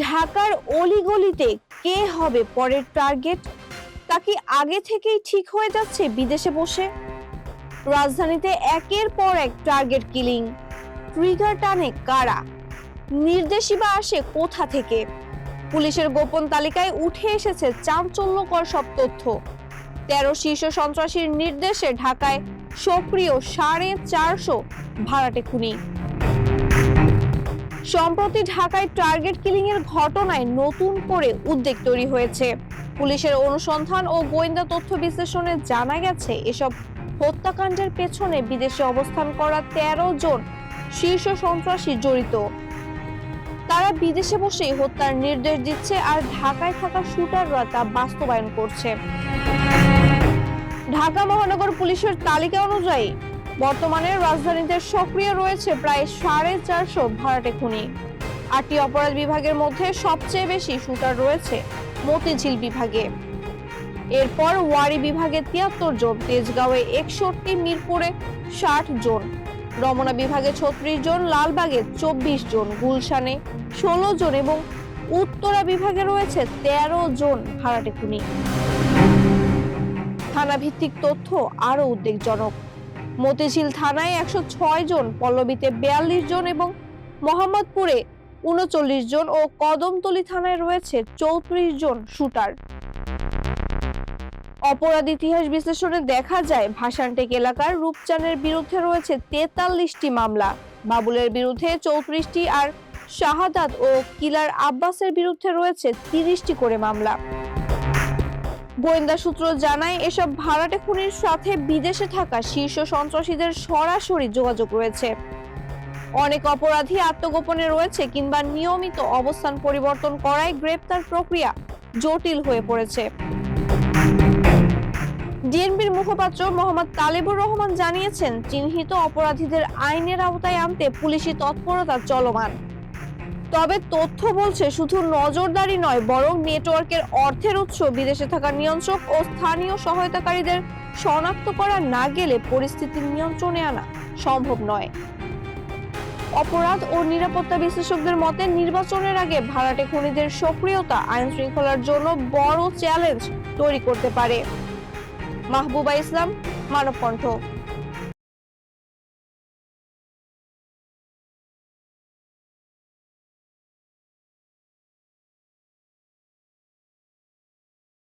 ঢাকার অলিগলিতে কে হবে পরের টার্গেট? তা কি আগে থেকেই ঠিক হয়ে যাচ্ছে বিদেশে বসে? রাজধানীতে একের পর এক টার্গেট কিলিং। ট্রিগার টানে কারা? নির্দেশই বা আসে কোথা থেকে? পুলিশের গোপন তালিকায় উঠে এসেছে চাঞ্চল্যকর সব তথ্য। 13 শীর্ষ সন্ত্রাসীর নির্দেশে ঢাকায় সক্রিয় 450 ভাড়াটে খুনি। সম্প্রতি ঢাকায় টার্গেট কিলিং এর ঘটনায় নতুন করে উদ্বেগ তৈরি হয়েছে। পুলিশের অনুসন্ধান ও গোয়েন্দা তথ্য বিশ্লেষণে জানা গেছে এসব হত্যাকাণ্ডের পেছনে বিদেশে অবস্থান করা 13 জন শীর্ষ সন্ত্রাসী জড়িত। তারা বিদেশে বসেই হত্যার নির্দেশ দিচ্ছে আর ঢাকায় থাকা শুটাররা তা বাস্তবায়ন করছে। ঢাকা মহানগর পুলিশের তালিকা অনুযায়ী বর্তমানে রাজধানীতে সক্রিয় রয়েছে প্রায় 450 ভাড়াটে খুনি। 8টি অপরাধ বিভাগের মধ্যে সবচেয়ে বেশি শুটার রয়েছে মতিঝিল বিভাগে। এরপর ওয়ারী বিভাগে 73 জন, তেজগাঁওয়ে 61, মিরপুরে 60 জন, রমনা বিভাগে 36 জন, লালবাগে 24 জন, গুলশানে 16 জন এবং উত্তরা বিভাগে রয়েছে 13 জন ভাড়াটে খুনি। থানা ভিত্তিক তথ্য আরো উদ্বেগজনক। মতিঝিল থানায় 106 জন, পল্লবীতে 42 জন এবং মোহাম্মদপুরে 39 জন ও কদমতলী থানায় রয়েছে 34 জন শুটার। অপরাধ ইতিহাস বিশ্লেষণে দেখা যায় ভাসানটেক এলাকার রূপচানের বিরুদ্ধে রয়েছে 43টি মামলা, বাবুলের বিরুদ্ধে 34টি আর শাহাদাত ও কিলার আব্বাসের বিরুদ্ধে রয়েছে 30টি করে মামলা। গোয়েন্দা সূত্র জানায় এসব ভাড়াটে খুনির সাথে বিদেশে থাকা শীর্ষ সন্ত্রাসীদের সরাসরি যোগাযোগ রয়েছে। অনেক অপরাধী আত্মগোপনে রয়েছে কিংবা নিয়মিত অবস্থান পরিবর্তন করায় গ্রেপ্তার প্রক্রিয়া জটিল হয়ে পড়েছে। ডিএনপির মুখপাত্র মোহাম্মদ তালেবুর রহমান জানিয়েছেন, চিহ্নিত অপরাধীদের আইনের আওতায় আনতে পুলিশি তৎপরতা চলমান। তবে তথ্য বলছে শুধু নজরদারি নয়, বরং নেটওয়ার্কের অর্থের উৎস বিদেশে থাকা নিয়ন্ত্রক ও স্থানীয় সহায়তাকারীদের শনাক্ত করা না গেলে পরিস্থিতি নিয়ন্ত্রণে আনা সম্ভব নয়। অপরাধ ও নিরাপত্তা বিশ্লেষকদের মতে নির্বাচনের আগে ভাড়াটে খুনিদের সক্রিয়তা আইন শৃঙ্খলার জন্য বড় চ্যালেঞ্জ তৈরি করতে পারে। মাহবুবা ইসলাম, মানবকণ্ঠ।